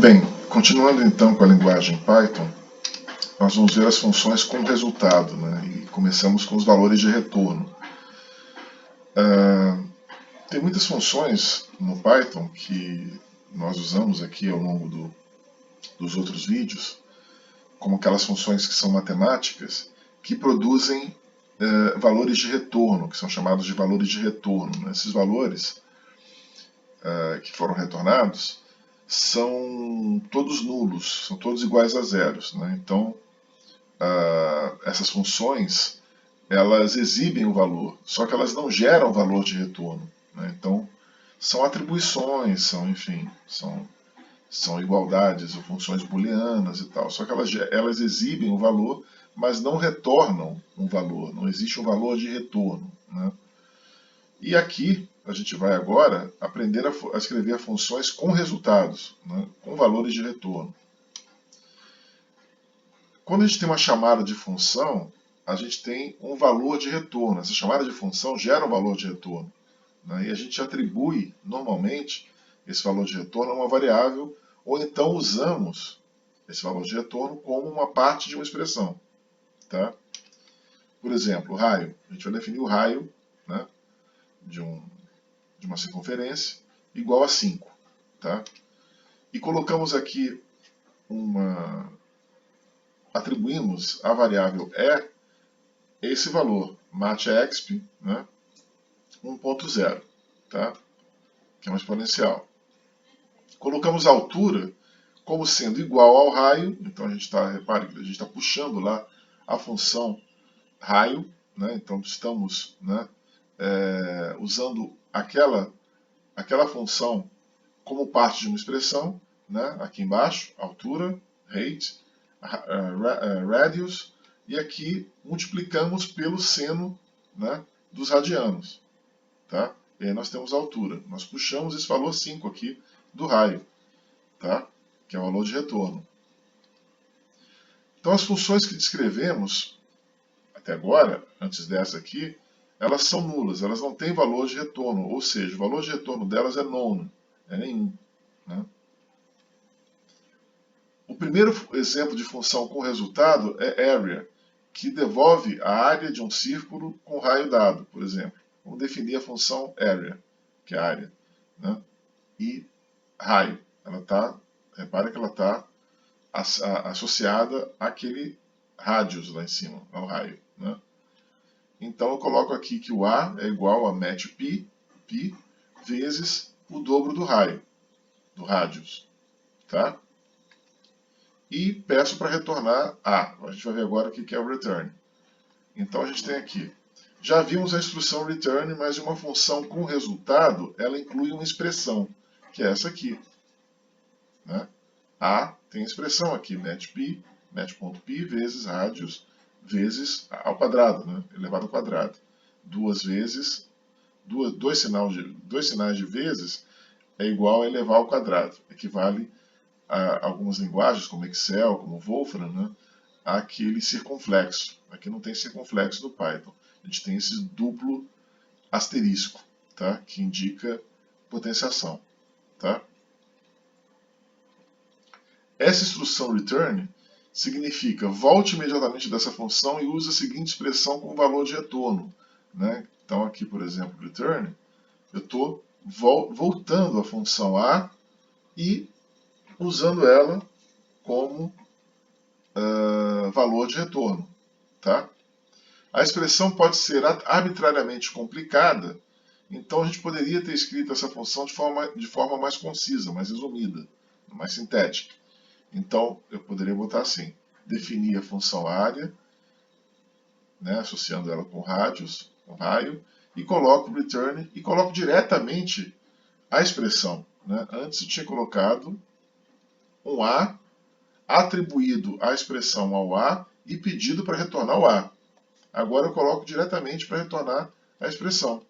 Bem, continuando então com a linguagem Python, nós vamos ver as funções com resultado, né? E começamos com os valores de retorno. Tem muitas funções no Python que nós usamos aqui ao longo dos outros vídeos, como aquelas funções que são matemáticas, que produzem valores de retorno, que são chamados de valores de retorno, né? Esses valores que foram retornados são todos nulos, são todos iguais a zeros, né? Então, essas funções, elas exibem o valor, só que elas não geram valor de retorno, né? Então, são atribuições, são igualdades ou funções booleanas e tal, só que elas exibem o valor, mas não retornam um valor, não existe um valor de retorno, né? E aqui a gente vai agora aprender a escrever funções com resultados, né, com valores de retorno. Quando a gente tem uma chamada de função, a gente tem um valor de retorno. Essa chamada de função gera um valor de retorno, né, e a gente atribui, normalmente, esse valor de retorno a uma variável, ou então usamos esse valor de retorno como uma parte de uma expressão. Tá? Por exemplo, o raio. A gente vai definir o raio, né, de uma circunferência igual a 5. Tá? E colocamos aqui atribuímos à variável E esse valor, matexp, né, 1.0, tá? Que é uma exponencial. Colocamos a altura como sendo igual ao raio, então a gente está, repare que a gente está puxando lá a função raio, né? Então estamos, né, usando aquela função como parte de uma expressão, né? Aqui embaixo, altura, height, radius, e aqui multiplicamos pelo seno, né, dos radianos. Tá? E aí nós temos a altura. Nós puxamos esse valor 5 aqui do raio, tá? Que é o valor de retorno. Então as funções que descrevemos até agora, antes dessa aqui, elas são nulas, elas não têm valor de retorno, ou seja, o valor de retorno delas é none, é nenhum. Né? O primeiro exemplo de função com resultado é area, que devolve a área de um círculo com raio dado, por exemplo. Vamos definir a função area, que é a área, né? E raio. Repare que ela está associada àquele radius lá em cima, ao raio. Né? Então eu coloco aqui que o A é igual a matp, π, vezes o dobro do raio, do radius. Tá? E peço para retornar A. A gente vai ver agora o que é o return. Então a gente tem aqui. Já vimos a instrução return, mas uma função com resultado, ela inclui uma expressão, que é essa aqui. Né? A tem expressão aqui, match.p vezes radius vezes ao quadrado, né? Elevado ao quadrado. Dois sinais de vezes é igual a elevar ao quadrado. Equivale a algumas linguagens, como Excel, como Wolfram, né, àquele circunflexo. Aqui não tem circunflexo no Python. A gente tem esse duplo asterisco, tá, que indica potenciação. Tá? Essa instrução return significa volte imediatamente dessa função e use a seguinte expressão com valor de retorno. Né? Então aqui, por exemplo, return, eu estou voltando a função A e usando ela como valor de retorno. Tá? A expressão pode ser arbitrariamente complicada, então a gente poderia ter escrito essa função de forma mais concisa, mais resumida, mais sintética. Então eu poderia botar assim, definir a função área, né, associando ela com radius, com raio, e coloco return e coloco diretamente a expressão. Né? Antes eu tinha colocado um A atribuído a expressão ao A e pedido para retornar o A. Agora eu coloco diretamente para retornar a expressão.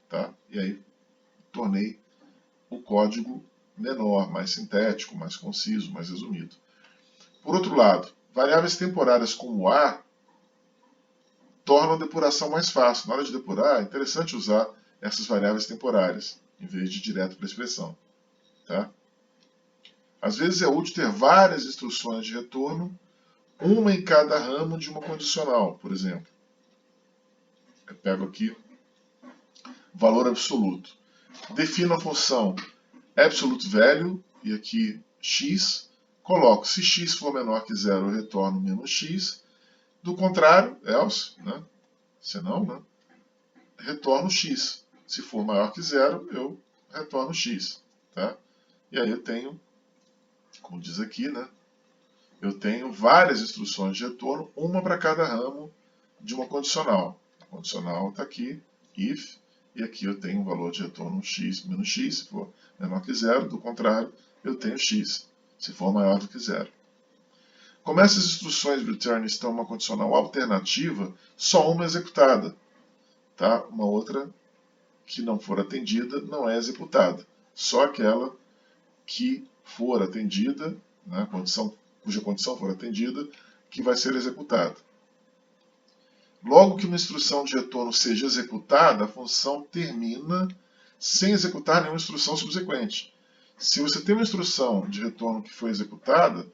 Tá? E aí tornei o código menor, mais sintético, mais conciso, mais resumido. Por outro lado, variáveis temporárias como A tornam a depuração mais fácil. Na hora de depurar, é interessante usar essas variáveis temporárias, em vez de ir direto para a expressão. Tá? Às vezes é útil ter várias instruções de retorno, uma em cada ramo de uma condicional, por exemplo. Eu pego aqui valor absoluto. Defino a função absolute value, e aqui x, coloco, se x for menor que zero, eu retorno menos x. Do contrário, else, né? Senão, né? Retorno x. Se for maior que zero, eu retorno x. Tá? E aí eu tenho, como diz aqui, né? Eu tenho várias instruções de retorno, uma para cada ramo de uma condicional. A condicional está aqui, if, e aqui eu tenho um valor de retorno x menos x, se for menor que zero. Do contrário, eu tenho x, se for maior do que zero. Como essas instruções return estão em uma condicional alternativa, só uma é executada. Tá? Uma outra que não for atendida não é executada. Só aquela que for atendida, né, cuja condição for atendida, que vai ser executada. Logo que uma instrução de retorno seja executada, a função termina sem executar nenhuma instrução subsequente. Se você tem uma instrução de retorno que foi executada,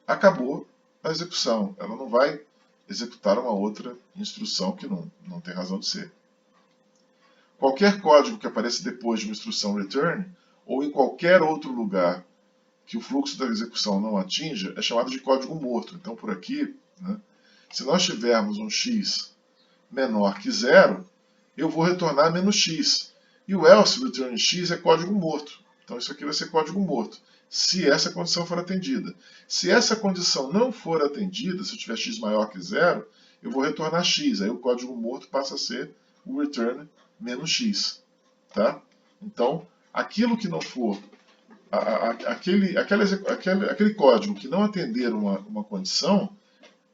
acabou a execução. Ela não vai executar uma outra instrução que não tem razão de ser. Qualquer código que apareça depois de uma instrução return, ou em qualquer outro lugar que o fluxo da execução não atinja, é chamado de código morto. Então, por aqui, né, se nós tivermos um x menor que zero, eu vou retornar menos x. E o else return x é código morto. Então, isso aqui vai ser código morto, se essa condição for atendida. Se essa condição não for atendida, se eu tiver x maior que zero, eu vou retornar x. Aí o código morto passa a ser o return menos x. Tá? Então, aquilo que não for, aquele código que não atender uma condição,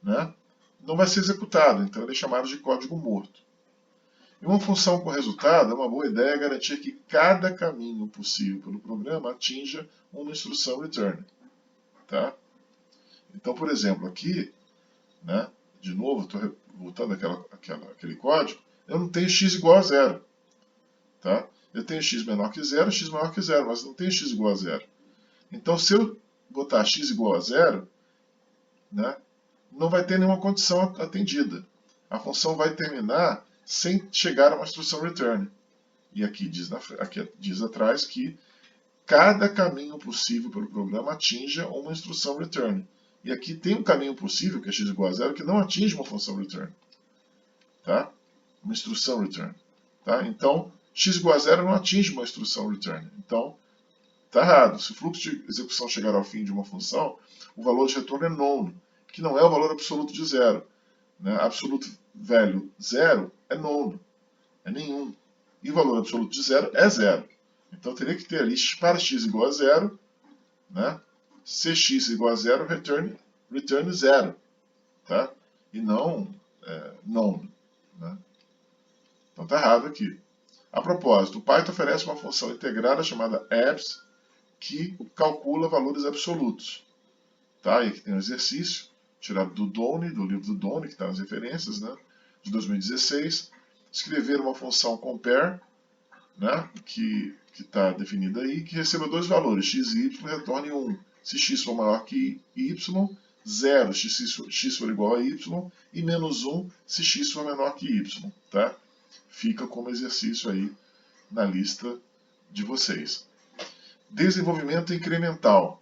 né, não vai ser executado. Então, ele é chamado de código morto. E uma função com resultado, é uma boa ideia garantir que cada caminho possível pelo programa atinja uma instrução return. Tá? Então, por exemplo, aqui, né, de novo, estou voltando àquele código, eu não tenho x igual a zero. Tá? Eu tenho x menor que zero, x maior que zero, mas não tenho x igual a zero. Então, se eu botar x igual a zero, né, não vai ter nenhuma condição atendida. A função vai terminar sem chegar a uma instrução return. E aqui diz atrás que cada caminho possível pelo programa atinja uma instrução return. E aqui tem um caminho possível, que é x igual a zero, que não atinge uma função return. Tá? Uma instrução return. Tá? Então, x igual a zero não atinge uma instrução return. Então, está errado. Se o fluxo de execução chegar ao fim de uma função, o valor de retorno é known, que não é o valor absoluto de zero. Né? Absolute value zero é known, é nenhum. E o valor absoluto de zero é zero. Então eu teria que ter ali para x igual a zero, né? Se x igual a zero, return zero. Tá? E não known. Né? Então está errado aqui. A propósito, o Python oferece uma função integrada chamada abs, que calcula valores absolutos. Tá? E aqui tem um exercício tirado do Doni, do livro do Doni, que está nas referências, né, de 2016. Escrever uma função compare, né, que está definida aí, que receba dois valores, x e y, retorne 1. Se x for maior que y, 0 se x for igual a y, e menos 1 se x for menor que y. Tá? Fica como exercício aí na lista de vocês. Desenvolvimento incremental.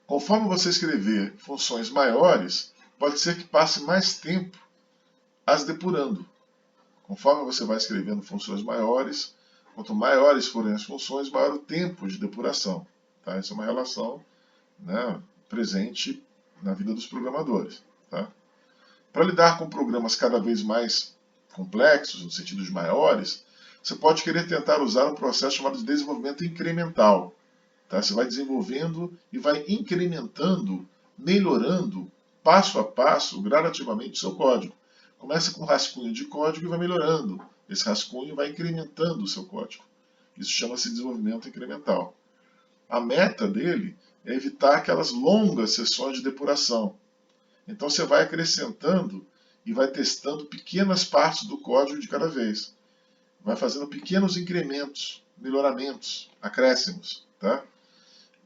Conforme você escrever funções maiores, pode ser que passe mais tempo as depurando. Conforme você vai escrevendo funções maiores, quanto maiores forem as funções, maior o tempo de depuração. Tá? Essa é uma relação, né, presente na vida dos programadores. Tá? Para lidar com programas cada vez mais complexos, no sentido de maiores, você pode querer tentar usar um processo chamado de desenvolvimento incremental. Tá? Você vai desenvolvendo e vai incrementando, melhorando, passo a passo, gradativamente, o seu código. Começa com um rascunho de código e vai melhorando. Esse rascunho vai incrementando o seu código. Isso chama-se desenvolvimento incremental. A meta dele é evitar aquelas longas sessões de depuração. Então você vai acrescentando e vai testando pequenas partes do código de cada vez. Vai fazendo pequenos incrementos, melhoramentos, acréscimos. Tá?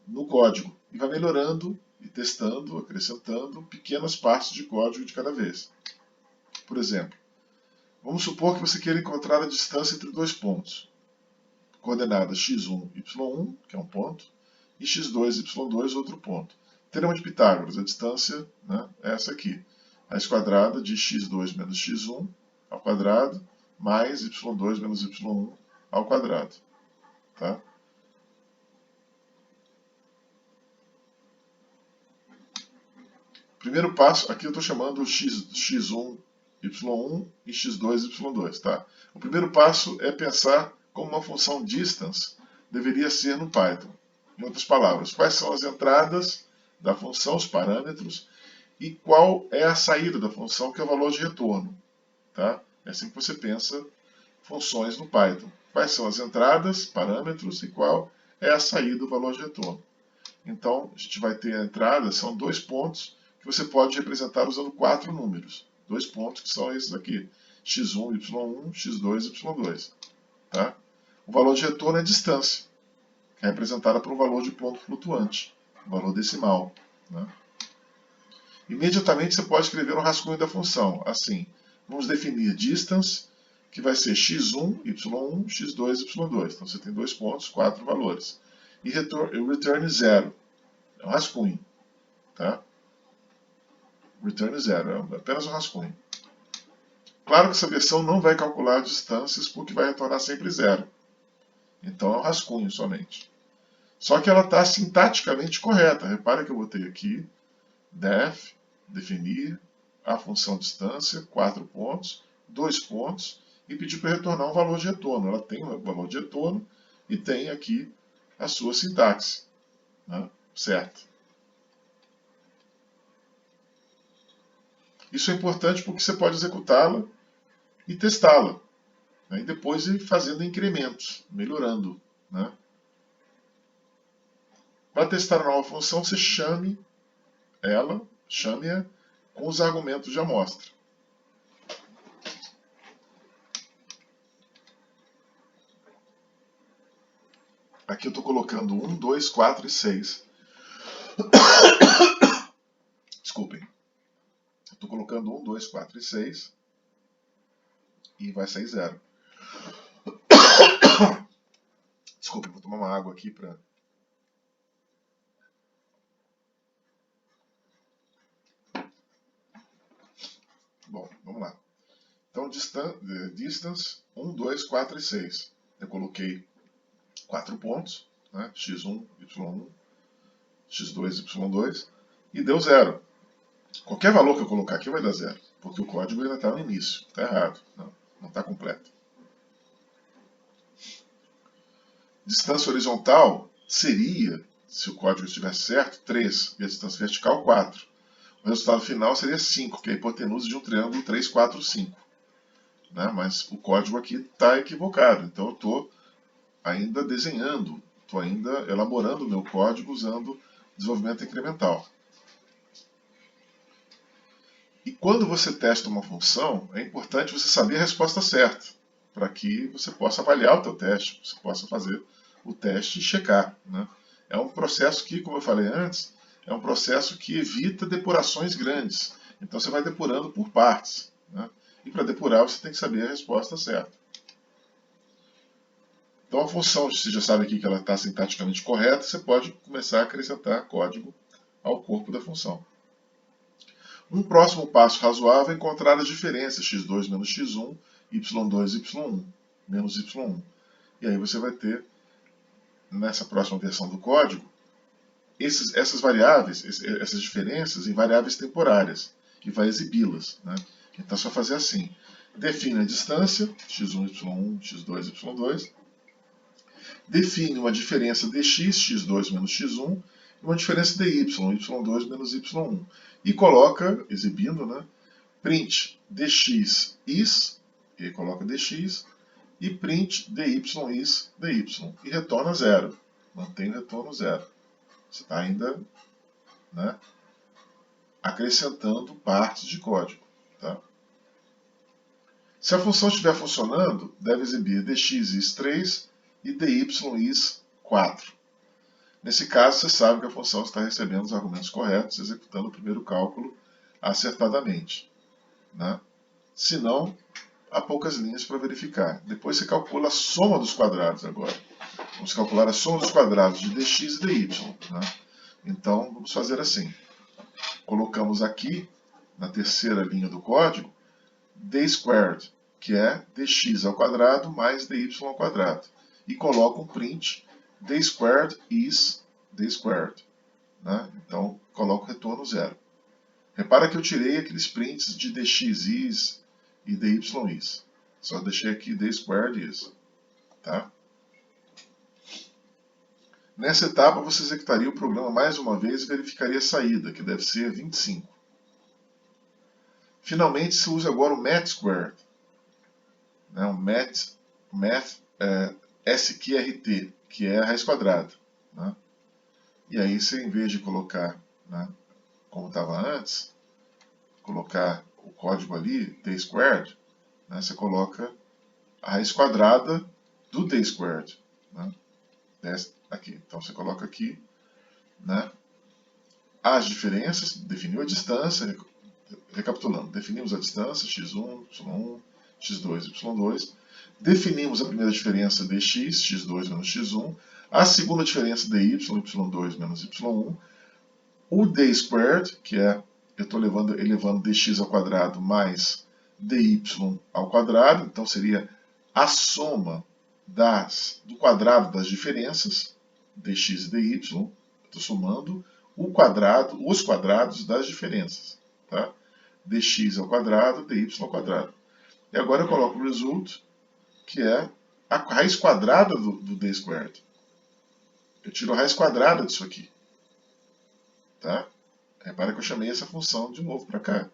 no código e vai melhorando e testando, acrescentando pequenas partes de código de cada vez. Por exemplo, vamos supor que você queira encontrar a distância entre dois pontos. Coordenadas x1, y1, que é um ponto, e x2, y2, outro ponto. Teorema de Pitágoras, a distância, né, é essa aqui. Raiz quadrada de x2 menos x1 ao quadrado, mais y2 menos y1 ao quadrado. Tá? Primeiro passo, aqui eu estou chamando x1, y1 e x2, y2. Tá? O primeiro passo é pensar como uma função distance deveria ser no Python. Em outras palavras, quais são as entradas da função, os parâmetros, e qual é a saída da função, que é o valor de retorno. Tá? É assim que você pensa funções no Python. Quais são as entradas, parâmetros, e qual é a saída, o valor de retorno. Então, a gente vai ter a entrada, são dois pontos que você pode representar usando 4 números. 2 pontos que são esses aqui, x1, y1, x2, y2. Tá? O valor de retorno é a distância, que é representada por um valor de ponto flutuante, um valor decimal. Né? Imediatamente você pode escrever um rascunho da função. Assim, vamos definir distance, que vai ser x1, y1, x2, y2. Então você tem 2 pontos, 4 valores. E return 0. É um rascunho. Tá? Return 0, é apenas um rascunho. Claro que essa versão não vai calcular distâncias, porque vai retornar sempre 0. Então é um rascunho somente. Só que ela está sintaticamente correta. Repare que eu botei aqui def, definir, a função distância, 4 pontos, 2 pontos, e pedir para retornar um valor de retorno. Ela tem um valor de retorno e tem aqui a sua sintaxe. Né? Certo? Isso é importante porque você pode executá-la e testá-la. Né? E depois ir fazendo incrementos, melhorando. Né? Para testar a nova função, você chame-a com os argumentos de amostra. Aqui eu estou colocando 1, 2, 4 e 6. Desculpem. Estou colocando 1, 2, 4 e 6. E vai sair 0. Desculpem, vou tomar uma água aqui para... Bom, vamos lá. Então, distance 1, 2, 4 e 6. Eu coloquei 4 pontos, né? x1, y1, x2, y2, e deu 0. Qualquer valor que eu colocar aqui vai dar 0, porque o código ainda está no início, está errado, não está completo. Distância horizontal seria, se o código estivesse certo, 3, e a distância vertical 4. O resultado final seria 5, que é a hipotenusa de um triângulo 3, 4, 5. Né? Mas o código aqui está equivocado, então eu estou ainda desenhando, estou ainda elaborando o meu código usando desenvolvimento incremental. E quando você testa uma função, é importante você saber a resposta certa, para que você possa avaliar o teu teste, você possa fazer o teste e checar. Né? É um processo que, como eu falei antes, é um processo que evita depurações grandes. Então você vai depurando por partes. Né? E para depurar você tem que saber a resposta certa. Então a função, você já sabe aqui que ela está sintaticamente correta, você pode começar a acrescentar código ao corpo da função. Um próximo passo razoável é encontrar as diferenças x2 menos x1, y2 e y1 menos y1. E aí você vai ter, nessa próxima versão do código, essas variáveis, essas diferenças em variáveis temporárias, e vai exibi-las. Né? Então é só fazer assim. Define a distância, x1, y1, x2, y2. Define uma diferença dx, x2 menos x1, e uma diferença dy, y2 menos y1. E coloca, exibindo, né, print dx is, e aí coloca dx, e print dy is dy, e retorna 0. Mantém o retorno 0. Você está ainda, né, acrescentando partes de código. Tá? Se a função estiver funcionando, deve exibir dx is 3 e dy is 4. Nesse caso, você sabe que a função está recebendo os argumentos corretos, executando o primeiro cálculo acertadamente, né? Se não, há poucas linhas para verificar. Depois você calcula a soma dos quadrados agora. Vamos calcular a soma dos quadrados de dx e dy, né? Então, vamos fazer assim. Colocamos aqui, na terceira linha do código, d squared, que é dx ao quadrado mais dy ao quadrado. E coloco um print, d squared is d squared, né? Então, coloco o retorno 0. Repara que eu tirei aqueles prints de dx is e dy is. Só deixei aqui d squared is, tá? Nessa etapa, você executaria o programa mais uma vez e verificaria a saída, que deve ser 25. Finalmente, se usa agora o math squared, né? O math sqrt, que é a raiz quadrada, né? E aí você, em vez de colocar, né, como estava antes, colocar o código ali, d squared, né, você coloca a raiz quadrada do d squared, né? Aqui. Então você coloca aqui, né, as diferenças, definiu a distância, recapitulando, definimos a distância, x1, y1, x2, y2, definimos a primeira diferença dx, x2 menos x1, a segunda diferença dy, y2 menos y1, o d squared, que é, eu estou elevando dx ao quadrado mais dy ao quadrado, então seria a soma do quadrado das diferenças, dx e dy, estou somando os quadrados das diferenças, tá? Dx ao quadrado, dy ao quadrado. E agora eu coloco o result, que é a raiz quadrada do d squared. Eu tiro a raiz quadrada disso aqui, tá? Repara que eu chamei essa função de novo para cá,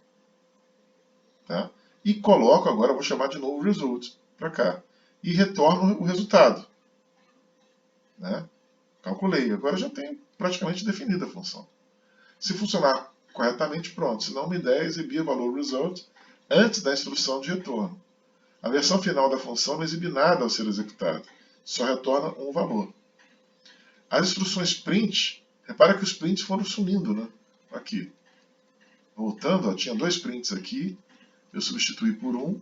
tá? E coloco, agora eu vou chamar de novo result para cá. E retorno o resultado, né? Calculei, agora já tenho praticamente definida a função. Se funcionar corretamente, pronto. Se não, uma ideia é exibir o valor result antes da instrução de retorno. A versão final da função não exibe nada ao ser executada, só retorna um valor. As instruções print, repara que os prints foram sumindo, né? Aqui. Voltando, ó, tinha 2 prints aqui, eu substituí por um,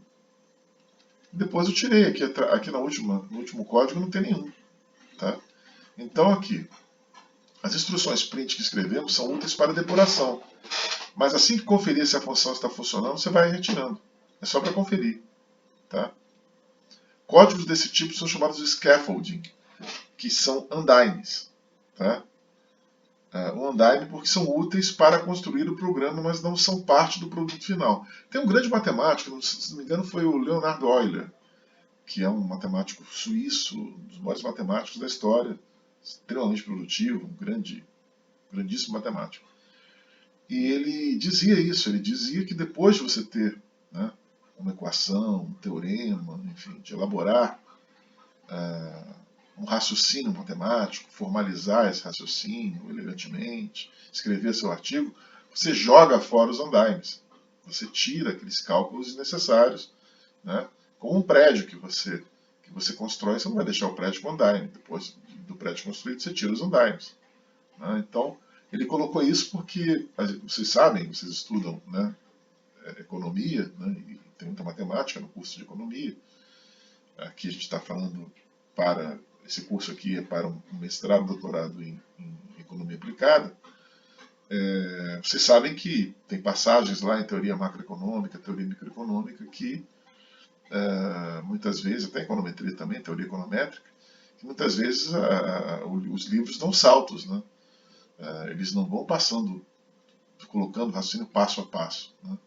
depois eu tirei aqui no último código não tem nenhum, tá? Então aqui, as instruções print que escrevemos são úteis para depuração, mas assim que conferir se a função está funcionando, você vai retirando. É só para conferir, tá? Códigos desse tipo são chamados de scaffolding, que são undynes, tá? Um undyne porque são úteis para construir o programa, mas não são parte do produto final. Tem um grande matemático, se não me engano foi o Leonhard Euler, que é um matemático suíço, um dos maiores matemáticos da história, extremamente produtivo, um grandíssimo matemático. E ele dizia isso, ele dizia que depois de você ter, né, uma equação, um teorema, enfim, de elaborar um raciocínio matemático, formalizar esse raciocínio elegantemente, escrever seu artigo, você joga fora os undynes. Você tira aqueles cálculos desnecessários, né? Com um prédio que você constrói, você não vai deixar o prédio com undyne. Depois do prédio construído, você tira os undynes, né? Então, ele colocou isso porque, vocês sabem, vocês estudam, né, economia, né, e tem muita matemática no curso de economia. Aqui a gente está falando para... Esse curso aqui é para um mestrado, doutorado em economia aplicada. Vocês sabem que tem passagens lá em teoria macroeconômica, teoria microeconômica, que muitas vezes, até econometria também, teoria econométrica, que muitas vezes os livros dão saltos, né? Eles não vão colocando raciocínio passo a passo, né?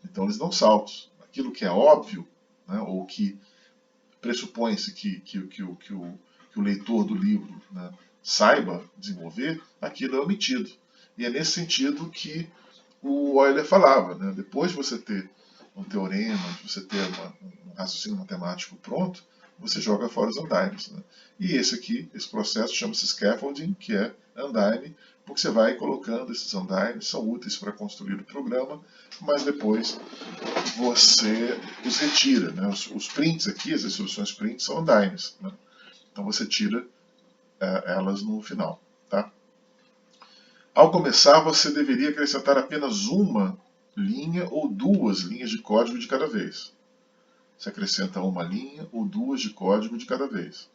Então eles dão saltos. Aquilo que é óbvio, né, ou que pressupõe-se que o leitor do livro, né, saiba desenvolver, aquilo é omitido. E é nesse sentido que o Euler falava, né? Depois de você ter um teorema, de você ter um raciocínio matemático pronto, você joga fora os undynes, né? E esse processo chama-se scaffolding, que é undyne, porque você vai colocando esses undynes, são úteis para construir o programa, mas depois você os retira, né? Os prints aqui, as instruções print, são undynes, né? Então você tira elas no final. Tá? Ao começar, você deveria acrescentar apenas uma linha ou duas linhas de código de cada vez. Você acrescenta uma linha ou duas de código de cada vez.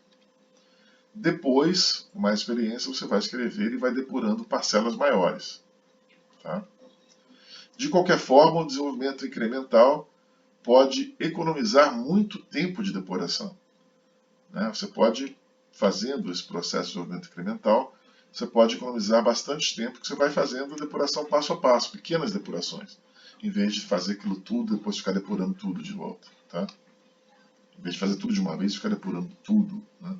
Depois, com mais experiência, você vai escrever e vai depurando parcelas maiores. Tá? De qualquer forma, o desenvolvimento incremental pode economizar muito tempo de depuração. Né? Você pode, fazendo esse processo de desenvolvimento incremental, você pode economizar bastante tempo que você vai fazendo a depuração passo a passo, pequenas depurações, em vez de fazer aquilo tudo e depois ficar depurando tudo de volta. Tá? Em vez de fazer tudo de uma vez e ficar depurando tudo, né?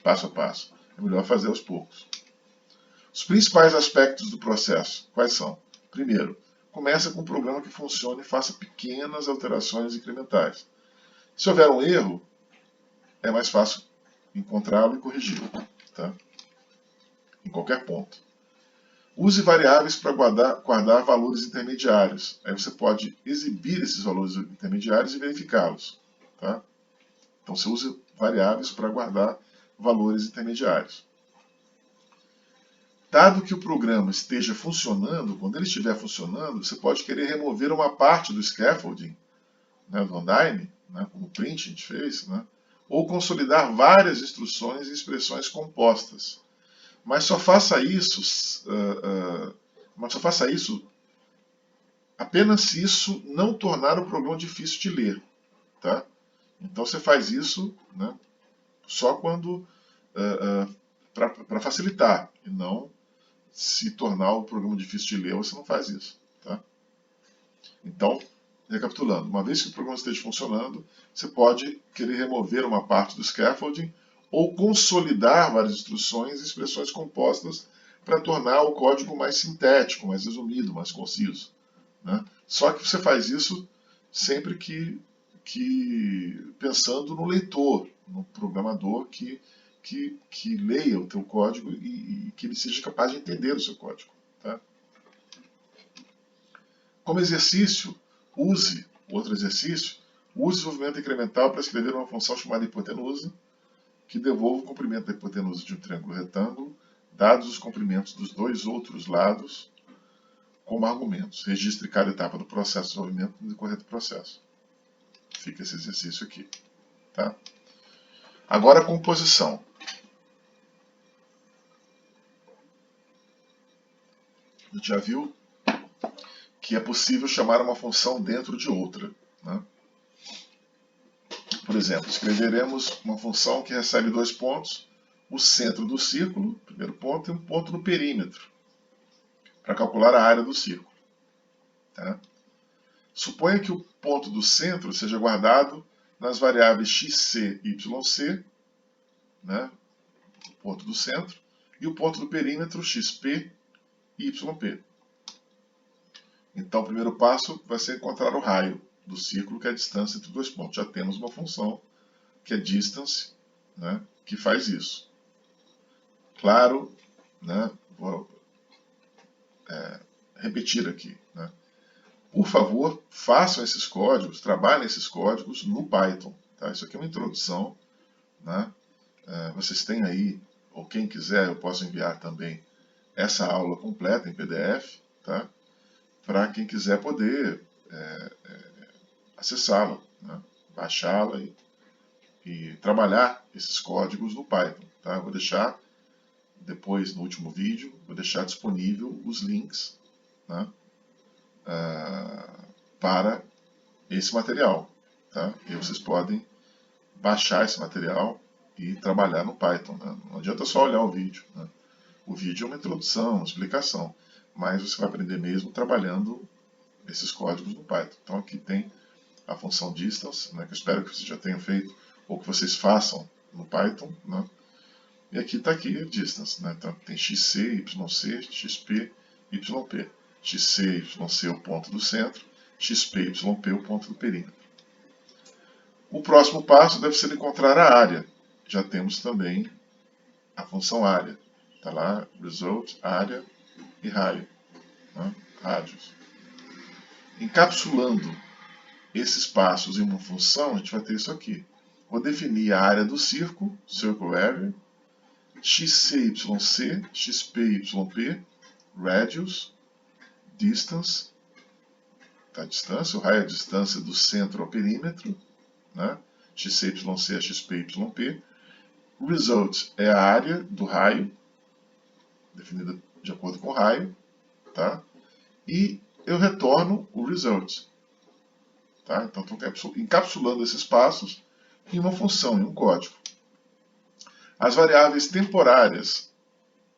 Passo a passo. É melhor fazer aos poucos. Os principais aspectos do processo, quais são? Primeiro, começa com um programa que funcione e faça pequenas alterações incrementais. Se houver um erro, é mais fácil encontrá-lo e corrigi-lo, tá? Em qualquer ponto. Use variáveis para guardar valores intermediários. Aí você pode exibir esses valores intermediários e verificá-los. Tá? Então você usa variáveis para guardar valores intermediários. Dado que o programa esteja funcionando, quando ele estiver funcionando, você pode querer remover uma parte do scaffolding, né, do Undyne, né, como o print a gente fez, né, ou consolidar várias instruções e expressões compostas. Mas só faça isso, apenas se isso não tornar o programa difícil de ler. Tá? Então você faz isso, né, só quando para facilitar, e não se tornar o programa difícil de ler, você não faz isso. Tá? Então, recapitulando, uma vez que o programa esteja funcionando, você pode querer remover uma parte do scaffolding ou consolidar várias instruções e expressões compostas para tornar o código mais sintético, mais resumido, mais conciso. Né? Só que você faz isso sempre que pensando no leitor, no programador que leia o teu código e que ele seja capaz de entender o seu código. Tá? Como exercício, use o desenvolvimento incremental para escrever uma função chamada hipotenusa, que devolva o comprimento da hipotenusa de um triângulo retângulo, dados os comprimentos dos dois outros lados, como argumentos. Registre cada etapa do processo de desenvolvimento no decorrer do processo. Fica esse exercício aqui. Tá? Agora a composição. A gente já viu que é possível chamar uma função dentro de outra. Né? Por exemplo, escreveremos uma função que recebe 2 pontos, o centro do círculo, primeiro ponto, e um ponto no perímetro, para calcular a área do círculo. Tá? Suponha que o ponto do centro seja guardado nas variáveis xc e yc, né? O ponto do centro, e o ponto do perímetro xp e yp. Então, o primeiro passo vai ser encontrar o raio do círculo, que é a distância entre 2 pontos. Já temos uma função, que é distance, né, que faz isso. Claro, né, vou repetir aqui. Né. Por favor, façam esses códigos, trabalhem esses códigos no Python. Tá? Isso aqui é uma introdução. Né. Vocês têm aí, ou quem quiser, eu posso enviar também essa aula completa em PDF, tá? Para quem quiser poder acessá-la, né? Baixá-la e trabalhar esses códigos no Python. Tá? Eu vou deixar depois, no último vídeo, vou deixar disponível os links, né? Para esse material. Tá? E vocês podem baixar esse material e trabalhar no Python. Né? Não adianta só olhar o vídeo. Né? O vídeo é uma introdução, uma explicação, mas você vai aprender mesmo trabalhando esses códigos no Python. Então aqui tem a função distance, né, que eu espero que vocês já tenham feito, ou que vocês façam no Python. Né? E aqui está aqui distance. Né? Então tem xc, yc, xp, yp. xc, yc é o ponto do centro, xp, yp é o ponto do perímetro. O próximo passo deve ser encontrar a área. Já temos também a função área. Está lá, result, área e raio. Né? Rádios. Encapsulando esses passos em uma função, a gente vai ter isso aqui. Vou definir a área do círculo, circle area, xcyc, xpyp, radius, distance, tá? Distância, o raio é a distância do centro ao perímetro, né? xcyc é xpyp. Result é a área do raio, definida de acordo com o raio, tá? E eu retorno o result. Tá? Então, estou encapsulando esses passos em uma função, em um código. As variáveis temporárias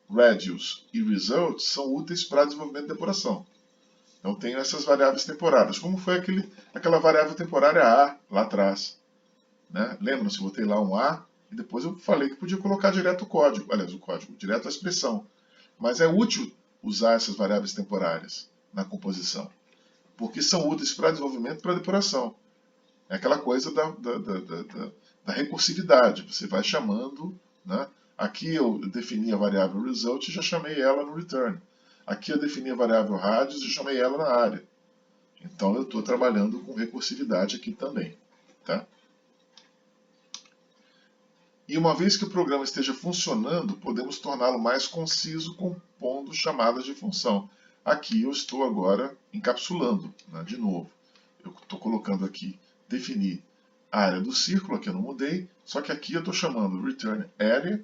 radius e result são úteis para desenvolvimento de depuração. Então, tenho essas variáveis temporárias, como foi aquela variável temporária A lá atrás. Né? Lembra-se, eu botei lá um A e depois eu falei que podia colocar direto o código, direto a expressão. Mas é útil usar essas variáveis temporárias na composição, porque são úteis para desenvolvimento e para depuração. É aquela coisa da recursividade, você vai chamando, né? Aqui eu defini a variável result e já chamei ela no return. Aqui eu defini a variável radius e chamei ela na área. Então eu estou trabalhando com recursividade aqui também. Tá? E uma vez que o programa esteja funcionando, podemos torná-lo mais conciso compondo chamadas de função. Aqui eu estou agora encapsulando, né, de novo. Eu estou colocando aqui, definir a área do círculo, aqui eu não mudei, só que aqui eu estou chamando return area,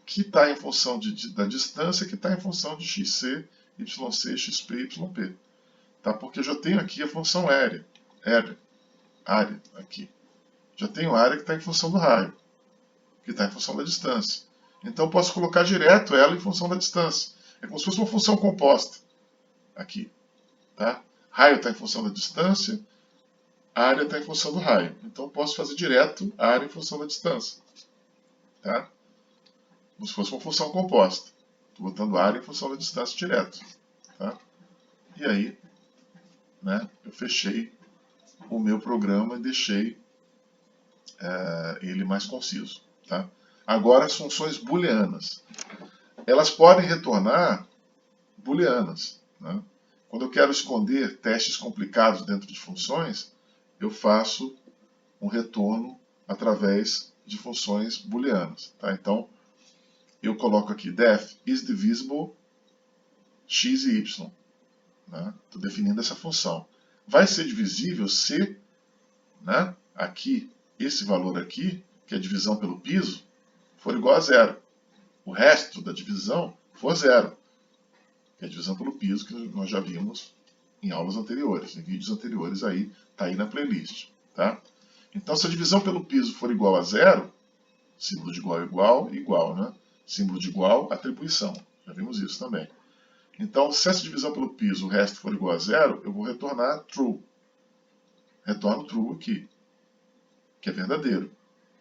que está em função da distância, que está em função de xc, yc, xp, yp. Tá? Porque eu já tenho aqui a função área, aqui. Já tenho área que está em função do raio, que está em função da distância. Então eu posso colocar direto ela em função da distância. É como se fosse uma função composta. Aqui. Tá? Raio está em função da distância, área está em função do raio. Então eu posso fazer direto a área em função da distância. Tá? Como se fosse uma função composta. Estou botando área em função da distância direto. Tá? E aí, né, eu fechei o meu programa e deixei ele mais conciso. Tá? Agora, as funções booleanas. Elas podem retornar booleanas. Né? Quando eu quero esconder testes complicados dentro de funções, eu faço um retorno através de funções booleanas. Tá? Então, eu coloco aqui def is divisible x e y. Estou definindo essa função. Vai ser divisível se, né, aqui, esse valor aqui, que é a divisão pelo piso, for igual a zero. O resto da divisão for zero, que é a divisão pelo piso que nós já vimos em aulas anteriores, em vídeos anteriores, aí está aí na playlist. Tá? Então, se a divisão pelo piso for igual a zero, símbolo de igual é igual, igual, né? Símbolo de igual, atribuição. Já vimos isso também. Então, se essa divisão pelo piso, o resto for igual a zero, eu vou retornar true. Retorno true aqui, que é verdadeiro.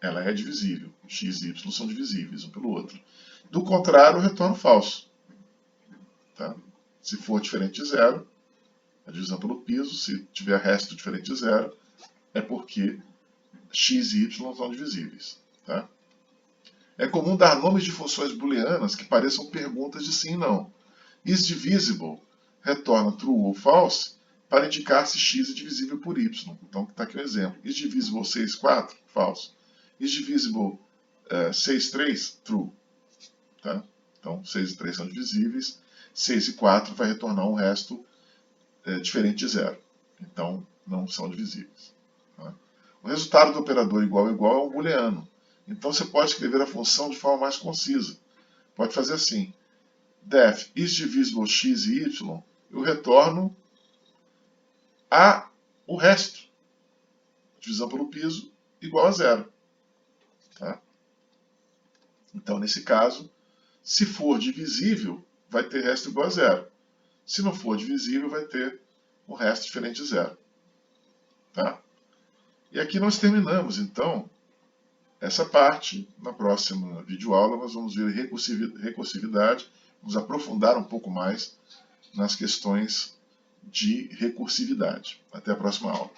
Ela é divisível. X e Y são divisíveis um pelo outro. Do contrário, eu retorno falso. Tá? Se for diferente de zero, a divisão pelo piso, se tiver resto diferente de zero, é porque x e y são divisíveis. Tá? É comum dar nomes de funções booleanas que pareçam perguntas de sim e não. Is divisible retorna true ou false para indicar se x é divisível por y. Então, está aqui um exemplo. Is divisible 6, 4? Falso. Is divisible 6, 3? True. Tá? Então, 6 e 3 são divisíveis. 6 e 4 vai retornar um resto diferente de zero. Então, não são divisíveis. Tá? O resultado do operador igual a igual é um booleano. Então, você pode escrever a função de forma mais concisa. Pode fazer assim. Def is divisible x e y, eu retorno o resto. Divisão pelo piso igual a zero. Tá? Então, nesse caso, se for divisível, vai ter resto igual a zero. Se não for divisível, vai ter um resto diferente de zero. Tá? E aqui nós terminamos, então, essa parte. Na próxima videoaula nós vamos ver recursividade, vamos aprofundar um pouco mais nas questões de recursividade. Até a próxima aula.